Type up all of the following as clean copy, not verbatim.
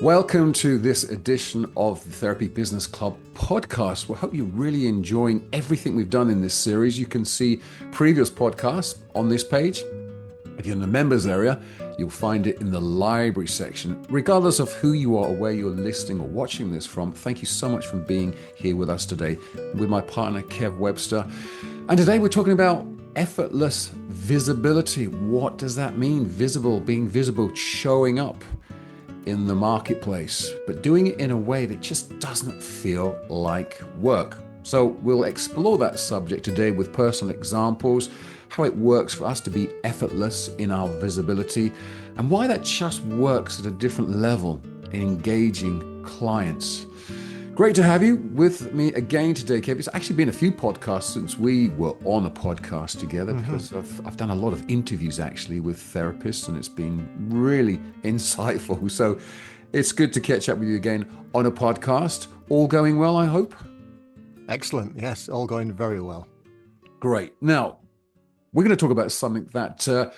Welcome to this edition of the Therapy Business Club podcast. We hope you're really enjoying everything we've done in this series. You can see previous podcasts on this page. If you're in the members area, you'll find it in the library section. Regardless of who you are or where you're listening or watching this from, thank you so much for being here with us today with my partner, Kev Webster. And today we're talking about effortless visibility. What does that mean? Visible, being visible, showing up in the marketplace, but doing it in a way that just doesn't feel like work. So we'll explore that subject today with personal examples, how it works for us to be effortless in our visibility, and why that just works at a different level in engaging clients. Great to have you with me again today, Kev. It's actually been a few podcasts since we were on a podcast together because I've done a lot of interviews actually with therapists and it's been really insightful. So it's good to catch up with you again on a podcast. All going well, I hope? Excellent. Yes, all going very well. Great. Now, we're going to talk about something that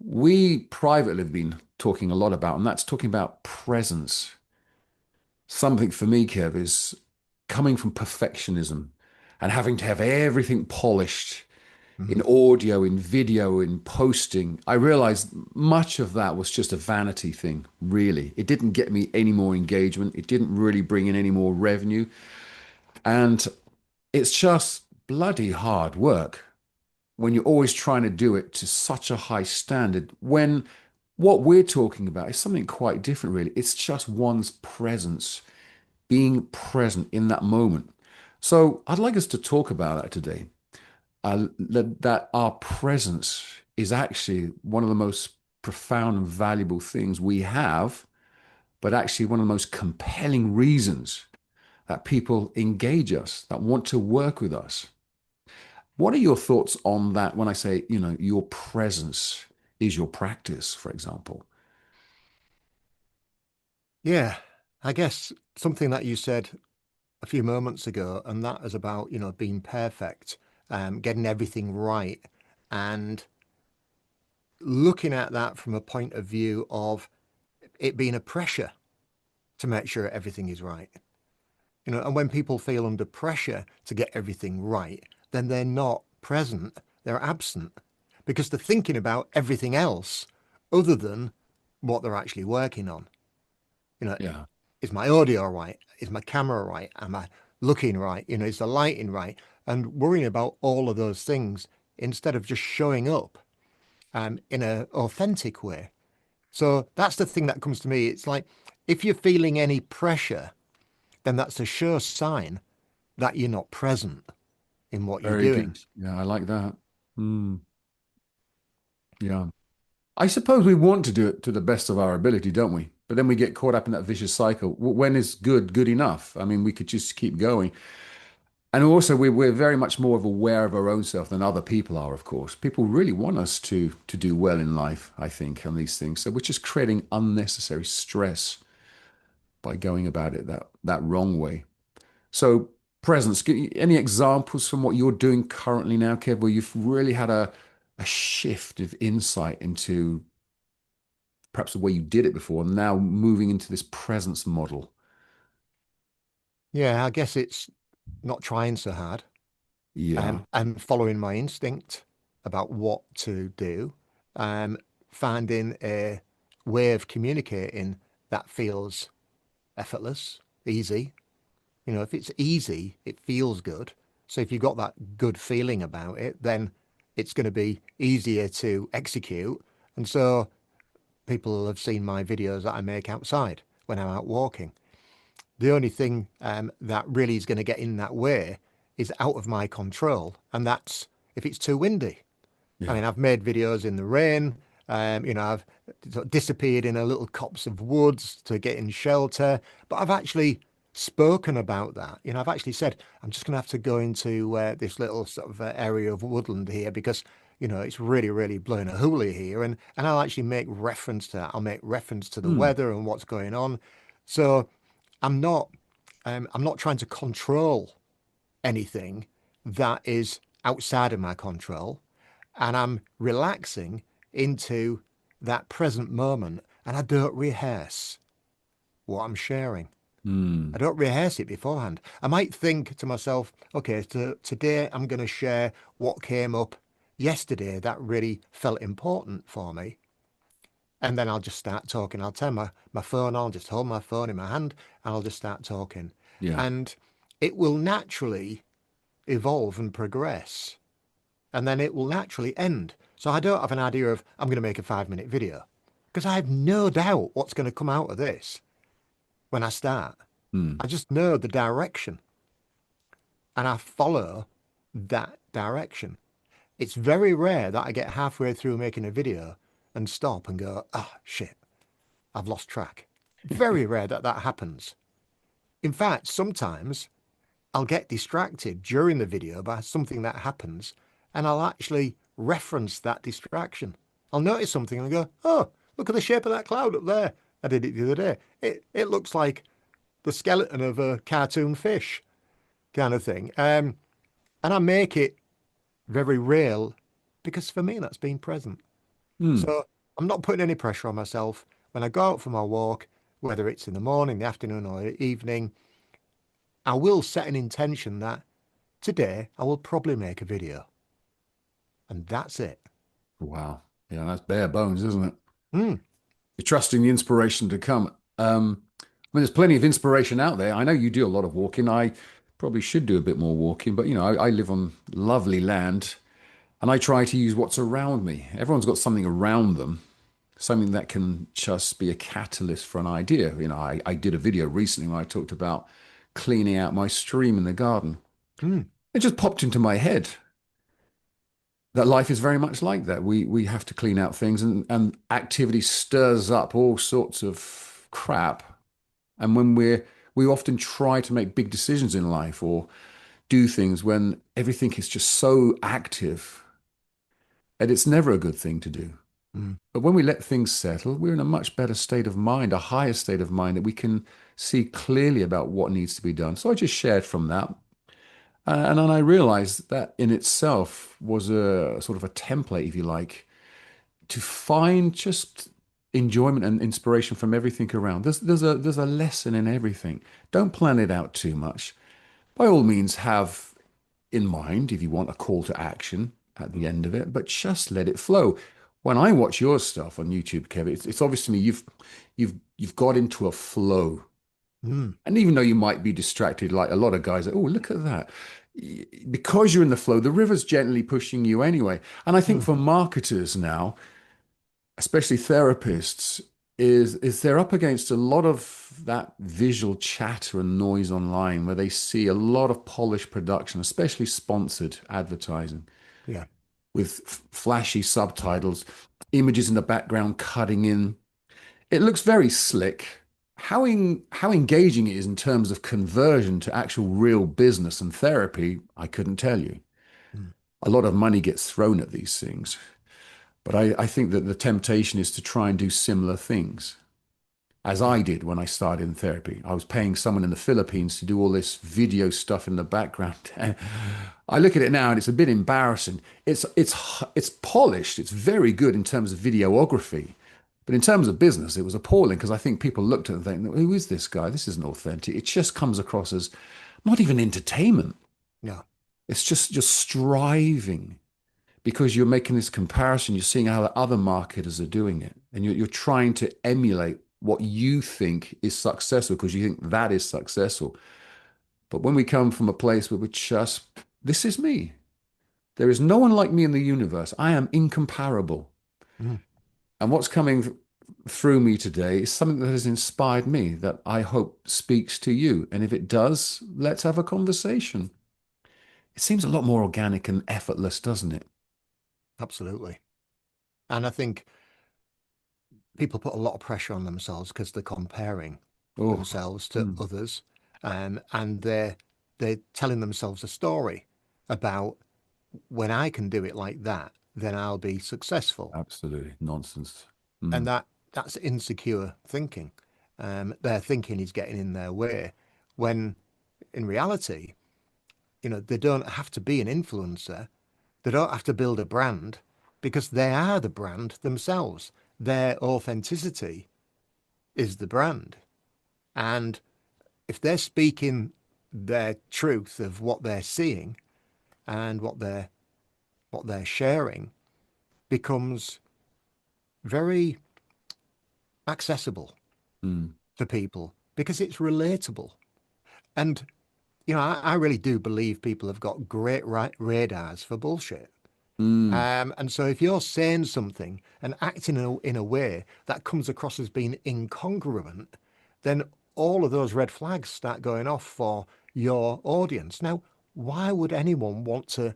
we privately have been talking a lot about, and that's talking about presence. Something for me, Kev, is coming from perfectionism and having to have everything polished in audio, in video, in posting. I realized much of that was just a vanity thing, really. It didn't get me any more engagement. It didn't really bring in any more revenue. And it's just bloody hard work when you're always trying to do it to such a high standard when what we're talking about is something quite different, really. It's just one's presence, being present in that moment. So I'd like us to talk about that today. That our presence is actually one of the most profound and valuable things we have, but actually one of the most compelling reasons that people engage us, that want to work with us. What are your thoughts on that when I say, your presence is your practice, for example? Yeah, I guess something that you said a few moments ago, and that is about, being perfect, getting everything right, and looking at that from a point of view of it being a pressure to make sure everything is right. And when people feel under pressure to get everything right, then they're not present, they're absent because they're thinking about everything else other than what they're actually working on. You know, Yeah. is my audio right? Is my camera right? Am I looking right? Is the lighting right? And worrying about all of those things instead of just showing up in an authentic way. So that's the thing that comes to me. It's like if you're feeling any pressure, then that's a sure sign that you're not present in what you're Very doing. good. Yeah, I like that. Mm, yeah. I suppose we want to do it to the best of our ability, don't we? But then we get caught up in that vicious cycle. When is good enough? I mean, we could just keep going. And also, we're very much more of aware of our own self than other people are, of course. People really want us to do well in life, I think, on these things. So we're just creating unnecessary stress by going about it that wrong way. So presence, any examples from what you're doing currently now, Kev, where you've really had a shift of insight into perhaps the way you did it before, and now moving into this presence model? Yeah, I guess it's not trying so hard Yeah. and following my instinct about what to do, um, finding a way of communicating that feels effortless, easy. If it's easy, it feels good. So if you've got that good feeling about it, then it's going to be easier to execute. And so people have seen my videos that I make outside when I'm out walking. The only thing that really is going to get in that way is out of my control, and that's if it's too windy. I Yeah. mean, I've made videos in the rain. I've sort of disappeared in a little copse of woods to get in shelter, but I've actually spoken about that. I've actually said I'm just going to have to go into this little sort of area of woodland here because it's really, really blowing a hoolie here, and I'll actually make reference to that. I'll make reference to the Hmm. weather and what's going on. So I'm not I'm not trying to control anything that is outside of my control, and I'm relaxing into that present moment, and I don't rehearse what I'm sharing. I Mm. don't rehearse it beforehand. I might think to myself, okay, so today I'm going to share what came up yesterday that really felt important for me. And then I'll just start talking. I'll turn my phone on, just hold my phone in my hand, and I'll just start talking. Yeah. And it will naturally evolve and progress. And then it will naturally end. So I don't have an idea of, I'm going to make a 5 minute video because I have no doubt what's going to come out of this when I start. Mm. I just know the direction and I follow that direction. It's very rare that I get halfway through making a video and stop and go, oh, shit, I've lost track. Very rare that that happens. In fact, sometimes I'll get distracted during the video by something that happens and I'll actually reference that distraction. I'll notice something and go, oh, look at the shape of that cloud up there. I did it the other day. It looks like the skeleton of a cartoon fish kind of thing. And I make it very real because for me, that's being present. Mm. So I'm not putting any pressure on myself. When I go out for my walk, whether it's in the morning, the afternoon, or the evening, I will set an intention that today I will probably make a video. And that's it. Wow. Yeah, that's bare bones, isn't it? Mm, You're trusting the inspiration to come. I mean, there's plenty of inspiration out there. I know you do a lot of walking. I probably should do a bit more walking, but I live on lovely land and I try to use what's around me. Everyone's got something around them, something that can just be a catalyst for an idea. I did a video recently where I talked about cleaning out my stream in the garden. mm, It just popped into my head that life is very much like that. We have to clean out things, and activity stirs up all sorts of crap. And we often try to make big decisions in life or do things when everything is just so active, and it's never a good thing to do. mm, But when we let things settle, we're in a much better state of mind, a higher state of mind that we can see clearly about what needs to be done. So I just shared from that. And then I realized that in itself was a sort of a template, if you like, to find just enjoyment and inspiration from everything around. There's a lesson in everything. Don't plan it out too much. By all means, have in mind if you want a call to action at the end of it, but just let it flow. When I watch your stuff on YouTube, Kevin, it's obvious to me you've got into a flow. mm, And even though you might be distracted, like a lot of guys, oh, look at that. Because you're in the flow, the river's gently pushing you anyway. And I think mm, for marketers now, especially therapists, is they're up against a lot of that visual chatter and noise online where they see a lot of polished production, especially sponsored advertising yeah. with flashy subtitles, images in the background cutting in. It looks very slick. How engaging it is in terms of conversion to actual real business and therapy, I couldn't tell you. Mm, A lot of money gets thrown at these things. But I think that the temptation is to try and do similar things, as yeah. I did when I started in therapy. I was paying someone in the Philippines to do all this video stuff in the background. And I look at it now and it's a bit embarrassing. It's polished. It's very good in terms of videography. But in terms of business, it was appalling because I think people looked at it and think, who is this guy? This isn't authentic. It just comes across as not even entertainment. Yeah. It's just striving because you're making this comparison. You're seeing how the other marketers are doing it, and you're trying to emulate what you think is successful because you think that is successful. But when we come from a place where we're just, this is me. There is no one like me in the universe. I am incomparable. Mm, And what's coming through me today is something that has inspired me that I hope speaks to you. And if it does, let's have a conversation. It seems a lot more organic and effortless, doesn't it? absolutely. And I think people put a lot of pressure on themselves because they're comparing Oh, themselves to mm, others, and they're telling themselves a story about when I can do it like that, then I'll be successful. absolutely. Nonsense. And Mm, that's insecure thinking. Their thinking is getting in their way when in reality, they don't have to be an influencer. They don't have to build a brand because they are the brand themselves. Their authenticity is the brand. And if they're speaking their truth of what they're seeing and what they're sharing becomes very accessible Mm, to people because it's relatable. And I really do believe people have got great radars for bullshit. mm, And so if you're saying something and acting in a way that comes across as being incongruent, then all of those red flags start going off for your audience. Now, why would anyone want to,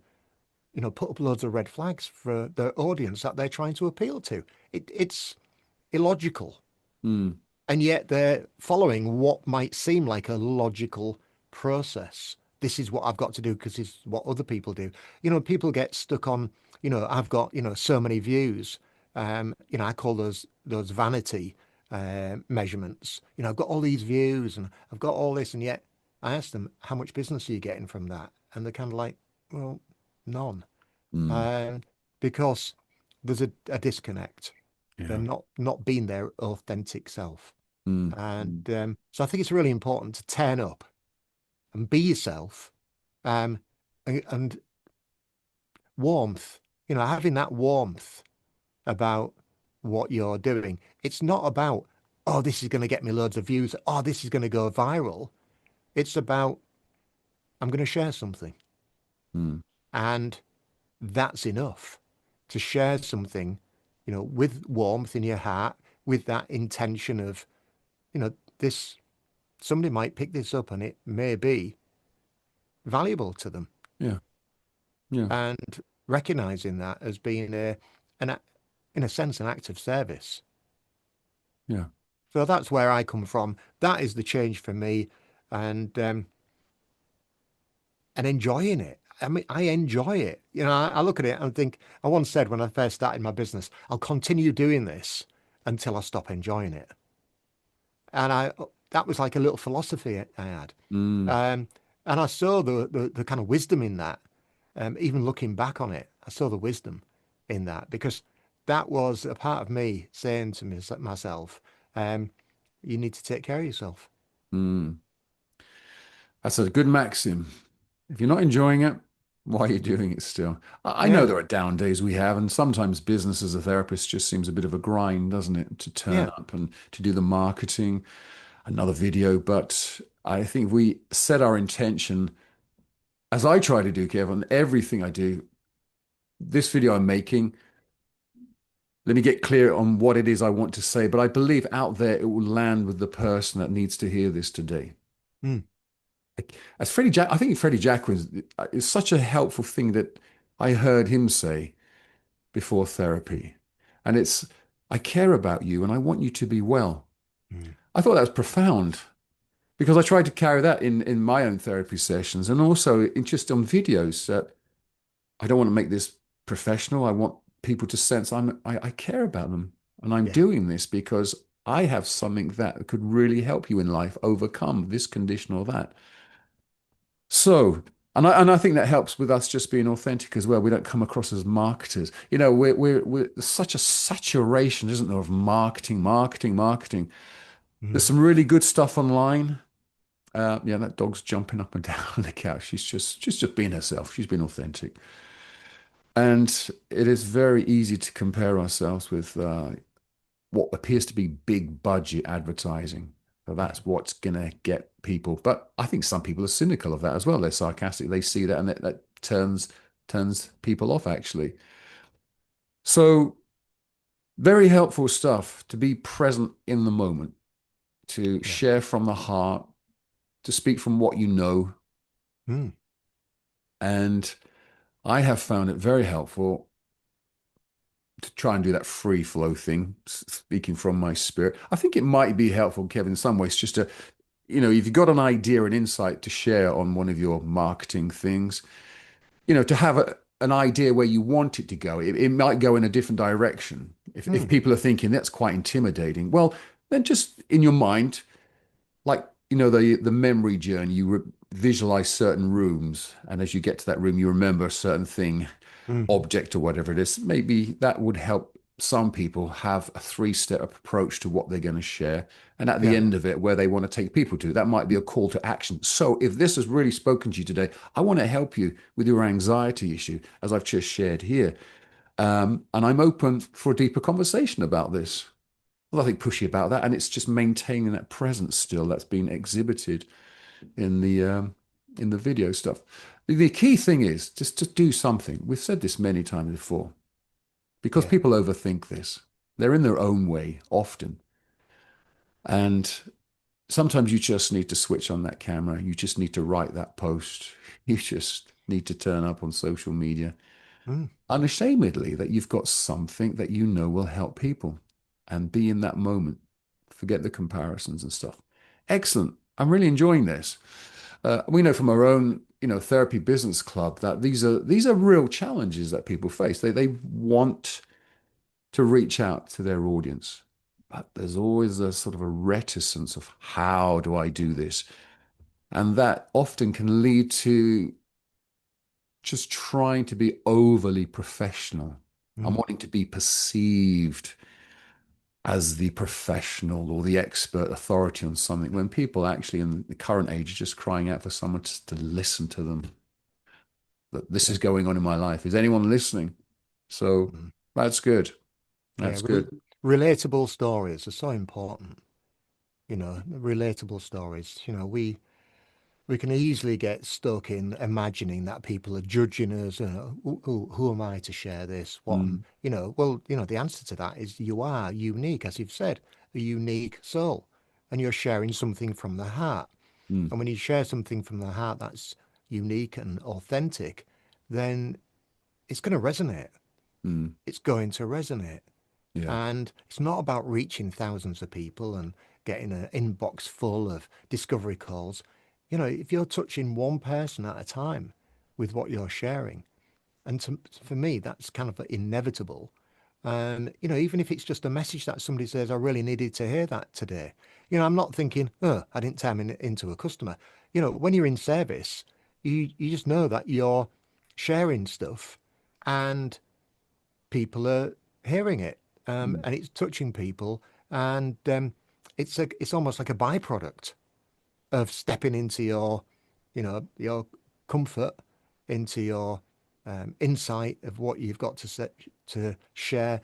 put up loads of red flags for the audience that they're trying to appeal to? It's illogical. mm. And yet they're following what might seem like a logical process. This is what I've got to do because it's what other people do. People get stuck on, I've got, so many views. I call those vanity measurements. I've got all these views and I've got all this, and yet I ask them, how much business are you getting from that? And they're kind of like, well, none. Mm, Um, because there's a disconnect. They're yeah. not being their authentic self. Mm, And mm, so I think it's really important to turn up and be yourself, um, and warmth, having that warmth about what you're doing. It's not about, oh, this is going to get me loads of views. Oh, this is going to go viral. It's about, I'm going to share something. mm. And that's enough to share something, with warmth in your heart, with that intention of, this, somebody might pick this up and it may be valuable to them, Yeah, yeah, and recognizing that as being in a sense, an act of service. yeah. So that's where I come from. That is the change for me, and enjoying it. I mean, I enjoy it. I look at it and think, I once said when I first started my business, I'll continue doing this until I stop enjoying it. And that was like a little philosophy I had. Mm, Um, and I saw the kind of wisdom in that. Even looking back on it, I saw the wisdom in that because that was a part of me saying to myself, um, you need to take care of yourself. mm. That's a good maxim. If you're not enjoying it, why are you doing it still? I know Yeah, there are down days we have, and sometimes business as a therapist just seems a bit of a grind, doesn't it? To turn yeah, up and to do the marketing, another video. But I think we set our intention, as I try to do, Kevin, everything I do, this video I'm making, let me get clear on what it is I want to say. But I believe out there it will land with the person that needs to hear this today. mm, As Freddie Jack, I think Freddie Jack was is such a helpful thing that I heard him say before therapy. And it's, I care about you and I want you to be well. mm, I thought that was profound because I tried to carry that in my own therapy sessions and also in just on videos that I don't want to make this professional. I want people to sense I care about them and I'm yeah, doing this because I have something that could really help you in life overcome this condition or that. So, and I think that helps with us just being authentic as well. We don't come across as marketers. We're there's such a saturation, isn't there, of marketing, marketing, marketing. There's mm, some really good stuff online. Yeah, that dog's jumping up and down on the couch. She's just being herself. She's being authentic. And it is very easy to compare ourselves with what appears to be big budget advertising. So yeah, that's what's going to get people. But I think some people are cynical of that as well. They're sarcastic. They see that and that turns people off actually. So very helpful stuff to be present in the moment, to yeah, share from the heart, to speak from what you know. mm, And I have found it very helpful to try and do that free flow thing, speaking from my spirit. I think it might be helpful, Kevin, in some ways, just to if you've got an idea, an insight to share on one of your marketing things, to have an idea where you want it to go. It might go in a different direction. If mm, people are thinking that's quite intimidating, well, then just in your mind, like, the memory journey, visualize certain rooms. And as you get to that room, you remember a certain thing, mm, object or whatever it is. Maybe that would help some people have a three-step approach to what they're going to share. And at the Yeah. end of it, where they want to take people to, that might be a call to action. So if this has really spoken to you today, I want to help you with your anxiety issue, as I've just shared here. And I'm open for a deeper conversation about this. Well, nothing pushy about that. And it's just maintaining that presence still that's been exhibited in the video stuff. The key thing is just to do something. We've said this many times before because Yeah. people overthink this. They're in their own way often. And sometimes you just need to switch on that camera. You just need to write that post. You just need to turn up on social media Mm. unashamedly that you've got something that you know will help people and be in that moment. Forget the comparisons and stuff. Excellent. I'm really enjoying this. We know from our own, therapy business club that these are real challenges that people face. They want to reach out to their audience, but there's always a sort of a reticence of how do I do this, and that often can lead to just trying to be overly professional and Mm. wanting to be perceived as the professional or the expert authority on something when people actually in the current age are just crying out for someone to listen to them, that this Yeah. is going on in my life. Is anyone listening? So Mm. that's good. Yeah. That's good. Relatable stories are so important. Relatable stories. We can easily get stuck in imagining that people are judging us. Who am I to share this? Mm, Well, the answer to that is you are unique, as you've said, a unique soul, and you're sharing something from the heart. mm, And when you share something from the heart that's unique and authentic, then it's going to resonate. mm. It's going to resonate. Yeah. And it's not about reaching thousands of people and getting an inbox full of discovery calls. If you're touching one person at a time with what you're sharing, and for me, that's kind of inevitable. Even if it's just a message that somebody says, I really needed to hear that today. I'm not thinking, oh, I didn't turn into a customer. When you're in service, you just know that you're sharing stuff and people are hearing it, Mm, and it's touching people, and it's almost like a byproduct of stepping into your comfort, into your insight of what you've got to share.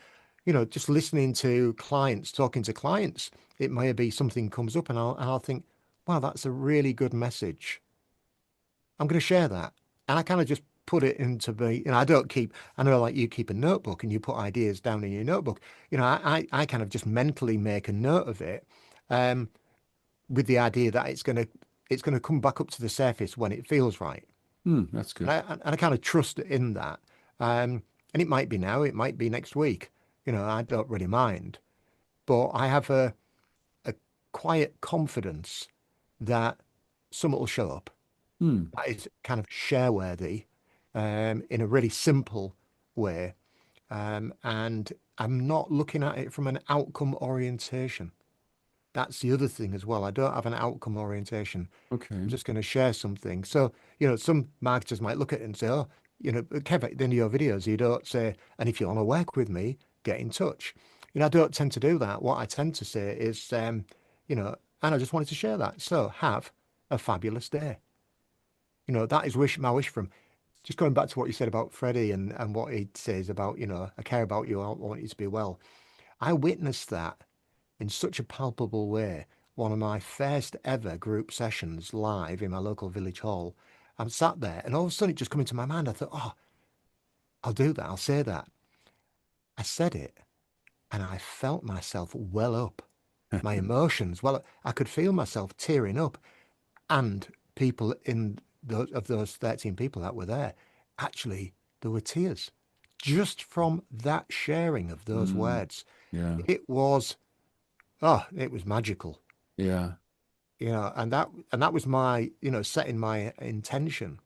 Just listening to clients, talking to clients, it may be something comes up, and I'll think, wow, that's a really good message. I'm going to share that. And I kind of just put it into I don't keep, I know like you keep a notebook and you put ideas down in your notebook. I kind of just mentally make a note of it, um, with the idea that it's going to come back up to the surface when it feels right. that's And good. I kind of trust in that. And it might be now, it might be next week. I don't really mind. But I have a quiet confidence that something will show up Mm, that is kind of share worthy, in a really simple way. And I'm not looking at it from an outcome orientation. That's the other thing as well. I don't have an outcome orientation. I'm okay. just going to share something. So, some marketers might look at it and say, oh, Kev, at the end of your videos, you don't say, and if you want to work with me, get in touch. I don't tend to do that. What I tend to say is, and I just wanted to share that. So have a fabulous day. That is my wish from just going back to what you said about Freddie and what he says about, I care about you, I want you to be well. I witnessed that in such a palpable way. One of my first ever group sessions live in my local village hall. I'm sat there and all of a sudden it just come into my mind. I thought, oh, I'll do that. I'll say that. I said it and I felt myself well up. My emotions, well, I could feel myself tearing up. And people of those 13 people that were there, actually, there were tears just from that sharing of those Mm, words. yeah. It was magical, Yeah. and that was my, setting my intention.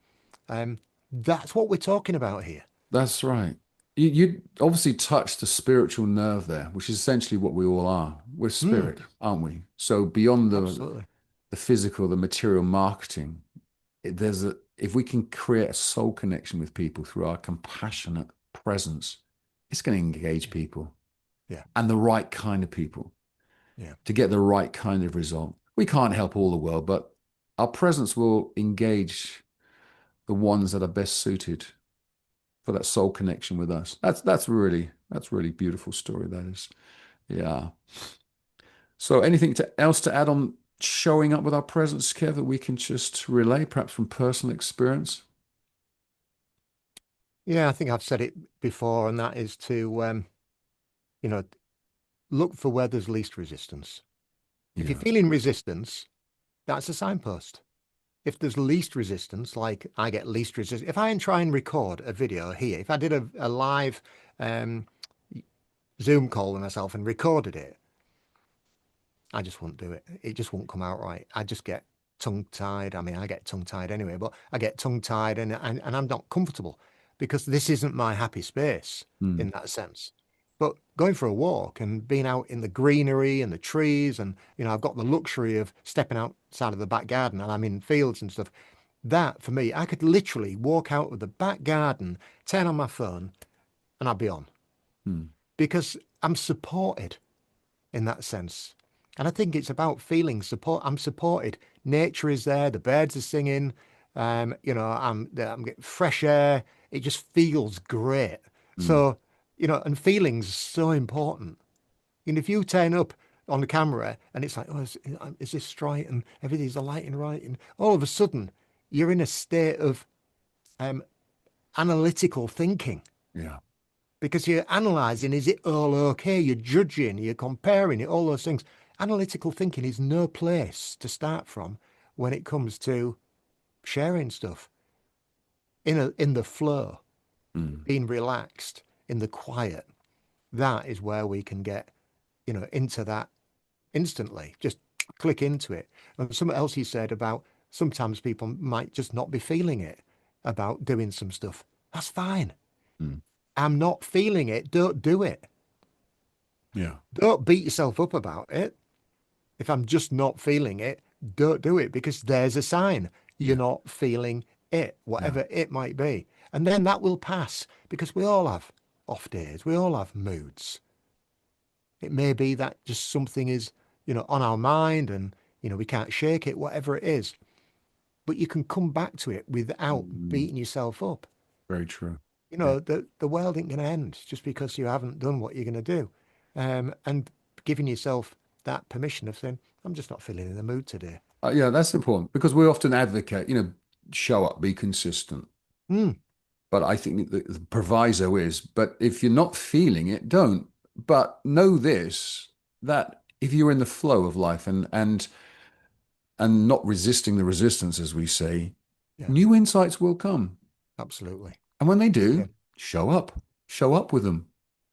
Um, that's what we're talking about here. That's right. You obviously touched the spiritual nerve there, which is essentially what we all are. We're Mm, spirit, aren't we? So beyond absolutely. the physical, the material marketing, if we can create a soul connection with people through our compassionate presence, it's going to engage Yeah. people. Yeah. and the right kind of people Yeah. to get the right kind of result. We can't help all the world, but our presence will engage the ones that are best suited for that soul connection with us. That's really beautiful story. That is, yeah. So, anything else to add on showing up with our presence, Kev, that we can just relay, perhaps from personal experience? Yeah, I think I've said it before, and that is to you know, look for where there's least resistance. If you're Yeah. feeling resistance, that's a signpost. If there's least resistance, like I get least resistance, if I try and record a video here, if I did a live um, Zoom call with myself and recorded it, I just wouldn't do it. It just won't come out right. I just get tongue tied. I mean, I get tongue tied anyway, but I get tongue tied and I'm not comfortable because this isn't my happy space Mm, in that sense. But going for a walk and being out in the greenery and the trees, and I've got the luxury of stepping outside of the back garden and I'm in fields and stuff. That for me, I could literally walk out of the back garden, turn on my phone, and I'd be on mm, because I'm supported in that sense. And I think it's about feeling support. I'm supported. Nature is there. The birds are singing. I'm getting fresh air. It just feels great. mm. So, and feelings are so important. And if you turn up on the camera and it's like, oh, is this right? And everything's the lighting right. And all of a sudden, you're in a state of um, analytical thinking Yeah. because you're analyzing, is it all okay? You're judging, you're comparing it, all those things. Analytical thinking is no place to start from when it comes to sharing stuff in the flow, Mm, being relaxed, in the quiet. That is where we can get, into that instantly. Just click into it. And something else you said about sometimes people might just not be feeling it about doing some stuff. That's fine. mm. I'm not feeling it. Don't do it. Yeah. Don't beat yourself up about it. If I'm just not feeling it, don't do it because there's a sign you're Yeah. not feeling it, Yeah. whatever it might be. And then that will pass because we all have off days. We all have moods. It may be that just something is, on our mind and, we can't shake it, whatever it is. But you can come back to it without Mm, beating yourself up. very true. Yeah. The world ain't going to end just because you haven't done what you're going to do. And giving yourself that permission of saying, I'm just not feeling in the mood today. Yeah, that's important because we often advocate, show up, be consistent. Mm, But I think the proviso is, but if you're not feeling it, don't. But know this, that if you're in the flow of life and not resisting the resistance, as we say, yeah, new insights will come. absolutely. And when they Yeah, do, show up with them.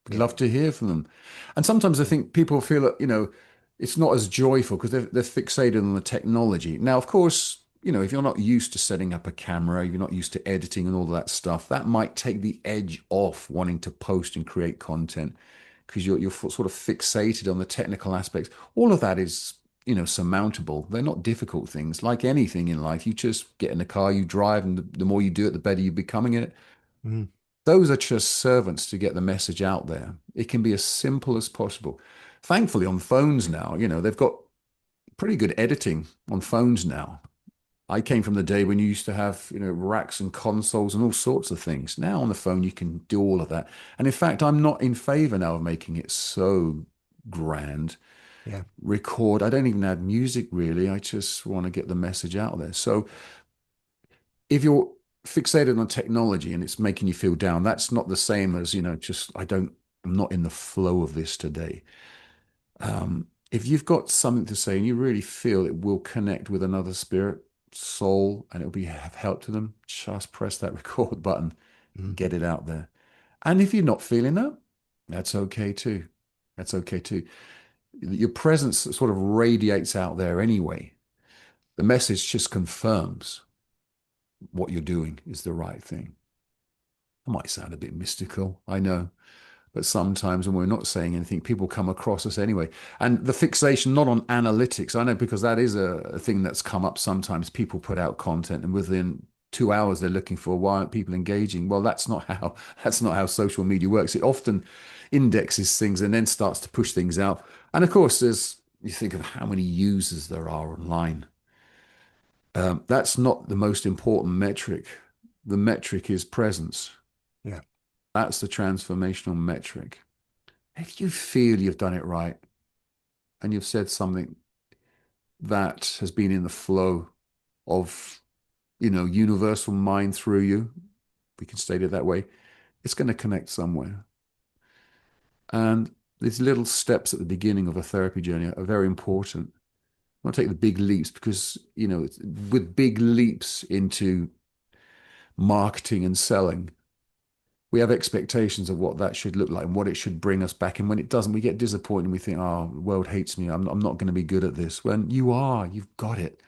We'd yeah, love to hear from them. And sometimes I yeah. think people feel that, it's not as joyful because they're fixated on the technology. Now, of course, if you're not used to setting up a camera, you're not used to editing and all that stuff, that might take the edge off wanting to post and create content because you're sort of fixated on the technical aspects. All of that is, surmountable. They're not difficult things. Like anything in life, you just get in the car, you drive, and the more you do it, the better you're becoming it. Mm, Those are just servants to get the message out there. It can be as simple as possible. Thankfully, on phones now, they've got pretty good editing on phones now. I came from the day when you used to have, racks and consoles and all sorts of things. Now on the phone, you can do all of that. And in fact, I'm not in favor now of making it so grand. yeah, Record. I don't even add music really. I just want to get the message out there. So if you're fixated on technology and it's making you feel down, that's not the same as, just I'm not in the flow of this today. If you've got something to say and you really feel it will connect with another spirit, soul, and it'll be have help to them, just press that record button and mm, get it out there. And if you're not feeling that, that's okay too. That's okay too. Your presence sort of radiates out there anyway. The message just confirms what you're doing is the right thing. It might sound a bit mystical, I know, but sometimes when we're not saying anything, people come across us anyway. And the fixation not on analytics, I know because that is a thing that's come up sometimes. People put out content and within 2 hours they're looking for. Why aren't people engaging? Well, that's not how social media works. It often indexes things and then starts to push things out. And of course, you think of how many users there are online. That's not the most important metric. The metric is presence. Yeah. That's the transformational metric. If you feel you've done it right and you've said something that has been in the flow of, universal mind through you, we can state it that way, it's going to connect somewhere. And these little steps at the beginning of a therapy journey are very important. I want to take the big leaps because, with big leaps into marketing and selling, we have expectations of what that should look like and what it should bring us back. And when it doesn't, we get disappointed and we think, oh, the world hates me. I'm not going to be good at this. When you've got it.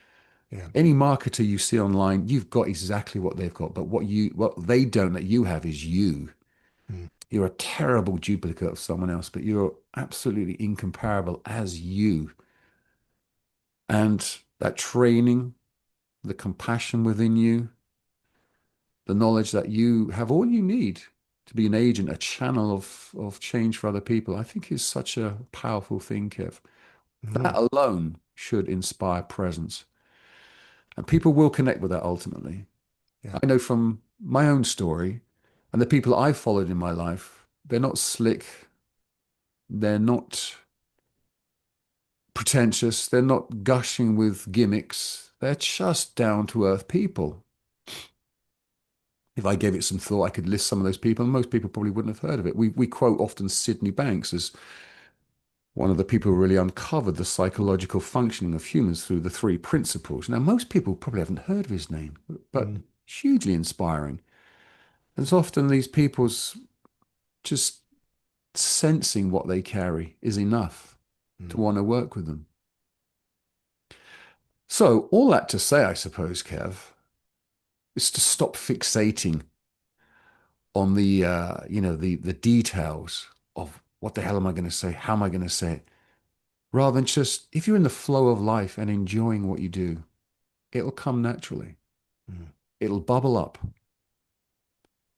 Yeah. Any marketer you see online, you've got exactly what they've got. But what they don't that you have is you. Mm. You're a terrible duplicate of someone else, but you're absolutely incomparable as you. And that training, the compassion within you, the knowledge that you have all you need to be an agent, a channel of change for other people, I think is such a powerful thing, Kev. That Mm. alone should inspire presence. And people will connect with that ultimately. Yeah. I know from my own story and the people I've followed in my life, they're not slick, they're not pretentious, they're not gushing with gimmicks, they're just down to earth people. If I gave it some thought, I could list some of those people, and most people probably wouldn't have heard of it. We quote often Sydney Banks as one of the people who really uncovered the psychological functioning of humans through the three principles. Now, most people probably haven't heard of his name, but Mm. hugely inspiring. And it's often these people's just sensing what they carry is enough to Mm. want to work with them. So, all that to say, I suppose, Kev, is to stop fixating on the details of what the hell am I going to say? How am I going to say it? Rather than just, if you're in the flow of life and enjoying what you do, it'll come naturally. Mm. It'll bubble up.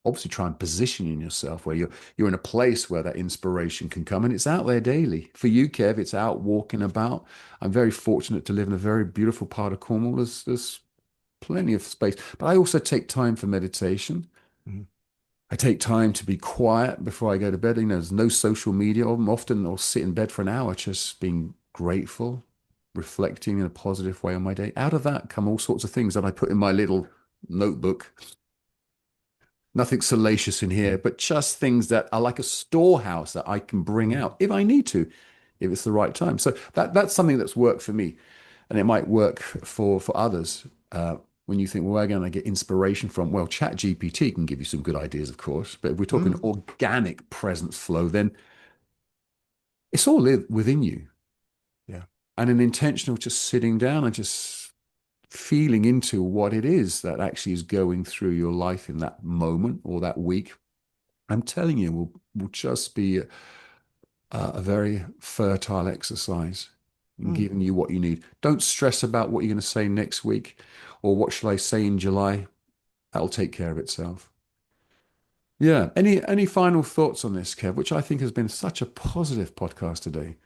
Obviously, try and position in yourself where you're in a place where that inspiration can come, and it's out there daily. For you, Kev, it's out walking about. I'm very fortunate to live in a very beautiful part of Cornwall. There's plenty of space, but I also take time for meditation. Mm. I take time to be quiet before I go to bed. There's no social media. Often I'll sit in bed for an hour just being grateful, reflecting in a positive way on my day. Out of that come all sorts of things that I put in my little notebook. Nothing salacious in here, but just things that are like a storehouse that I can bring out if I need to, if it's the right time. So that's something that's worked for me, and it might work for others. When you think, well, where can I get inspiration from? Well, Chat GPT can give you some good ideas, of course. But if we're talking Mm. organic presence flow, then it's all within you. Yeah. And an intentional just sitting down and just feeling into what it is that actually is going through your life in that moment or that week. I'm telling you, will just be a very fertile exercise in Mm. giving you what you need. Don't stress about what you're going to say next week or what shall I say in July. That'll take care of itself. Yeah. Any final thoughts on this, Kev, which I think has been such a positive podcast today?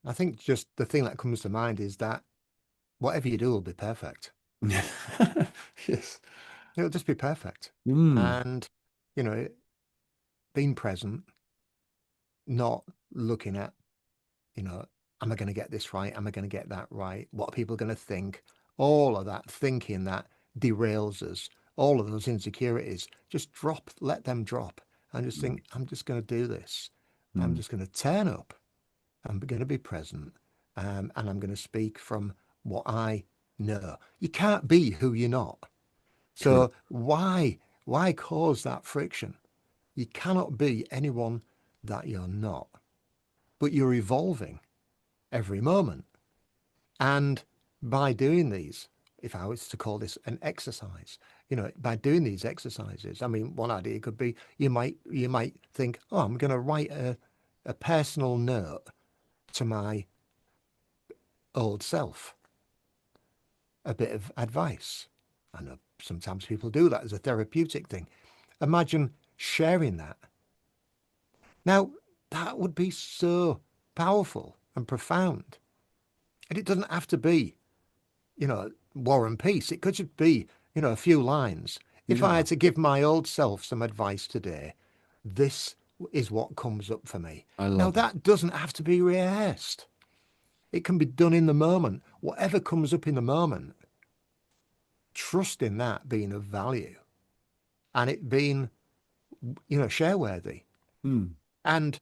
I think just the thing that comes to mind is that whatever you do will be perfect. Yes. It'll just be perfect. Mm, And, you know, being present, not looking at, you know, am I going to get this right? Am I going to get that right? What are people going to think? All of that thinking that derails us, all of those insecurities, just drop, let them drop, and just mm, think, I'm just going to do this. I'm mm. just going to turn up. I'm going to be present, and I'm going to speak from what I know. You can't be who you're not. Correct. So why cause that friction? You cannot be anyone that you're not, but you're evolving every moment. And by doing these, if I was to call this an exercise, by doing these exercises, I mean, one idea could be you might think, oh, I'm going to write a personal note to my old self. a bit of advice. I know sometimes people do that as a therapeutic thing. Imagine sharing that. Now, that would be so powerful and profound. And it doesn't have to be, War and Peace. It could just be, a few lines. If I Yeah, had to give my old self some advice today, this is what comes up for me. I Now, love that. that doesn't have to be rehearsed. It can be done in the moment. Whatever comes up in the moment, trust in that being of value and it being, share worthy. Hmm. And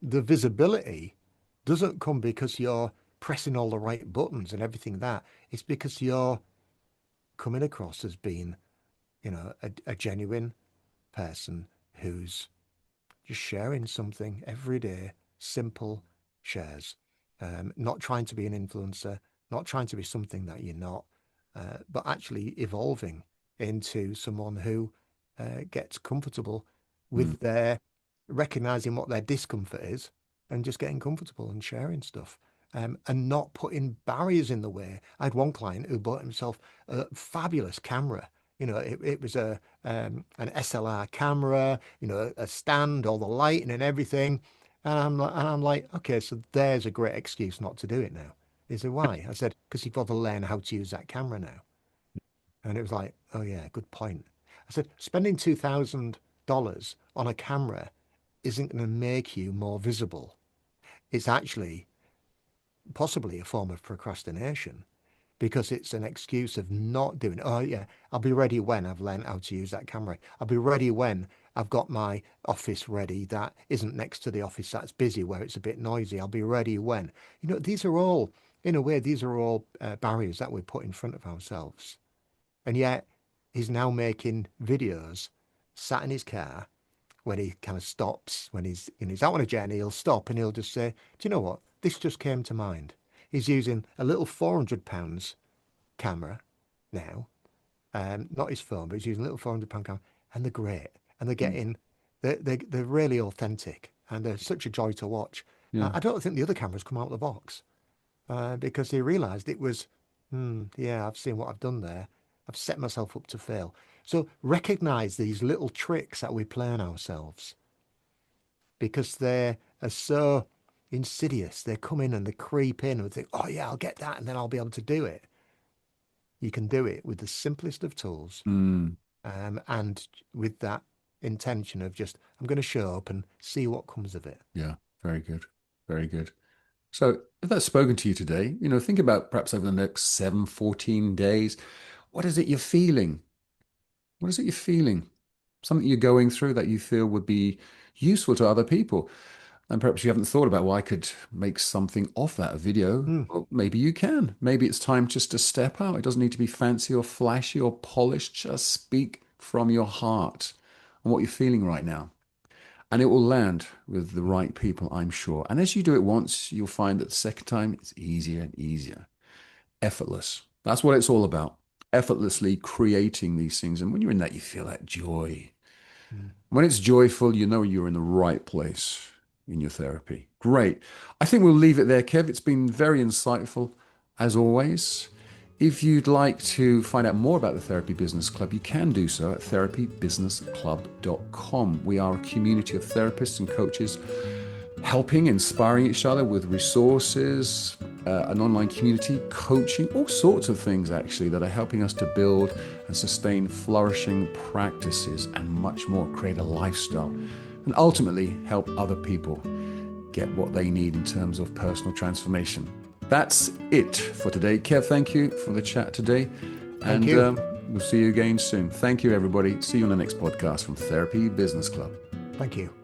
the visibility doesn't come because you're pressing all the right buttons and everything that. It's because you're coming across as being, a genuine person who's just sharing something every day, simple shares, not trying to be an influencer, not trying to be something that you're not, but actually evolving into someone who gets comfortable Hmm. with their recognizing what their discomfort is and just getting comfortable and sharing stuff. And not putting barriers in the way. I had one client who bought himself a fabulous camera. It was an SLR camera, a stand, all the lighting and everything. And I'm like, okay, so there's a great excuse not to do it now. He said, why? I said, because you've got to learn how to use that camera now. And it was like, oh yeah, good point. I said, spending $2,000 on a camera isn't going to make you more visible. It's actually possibly a form of procrastination because it's an excuse of not doing it. Oh yeah, I'll be ready when I've learned how to use that camera. I'll be ready when I've got my office ready that isn't next to the office that's busy where it's a bit noisy. I'll be ready when. These are all, in a way, these are all barriers that we put in front of ourselves. And yet he's now making videos sat in his car when he kind of stops, when he's out on a journey, he'll stop and he'll just say, do you know what? This just came to mind. He's using a little £400 camera now, not his phone, but he's using a little £400 camera, and they're great. And they're Hmm. getting, they're really authentic and they're such a joy to watch. Yeah. I don't think the other cameras come out of the box because he realized it was, yeah, I've seen what I've done there. I've set myself up to fail. So recognize these little tricks that we play on ourselves because they are so insidious. They come in and they creep in and think, oh, yeah, I'll get that and then I'll be able to do it. You can do it with the simplest of tools Hmm. and with that intention of just, I'm going to show up and see what comes of it. Yeah. Very good. Very good. So if that's spoken to you today, think about perhaps over the next 7, 14 days, what is it you're feeling? What is it you're feeling? Something you're going through that you feel would be useful to other people. And perhaps you haven't thought about, well, I could make something off that video. Mm, Well, maybe you can. Maybe it's time just to step out. It doesn't need to be fancy or flashy or polished. Just speak from your heart and what you're feeling right now. And it will land with the right people, I'm sure. And as you do it once, you'll find that the second time it's easier and easier. Effortless. That's what it's all about. Effortlessly creating these things. And when you're in that, you feel that joy. mm, When it's joyful, you know you're in the right place in your therapy. Great. I think we'll leave it there, Kev. It's been very insightful, as always. If you'd like to find out more about the Therapy Business Club, you can do so at therapybusinessclub.com. We are a community of therapists and coaches helping, inspiring each other with resources, an online community, coaching, all sorts of things actually that are helping us to build and sustain flourishing practices and much more, create a lifestyle, and ultimately help other people get what they need in terms of personal transformation. That's it for today. Kev, thank you for the chat today. thank And you. we'll see you again soon. Thank you, everybody. See you on the next podcast from Therapy Business Club. Thank you.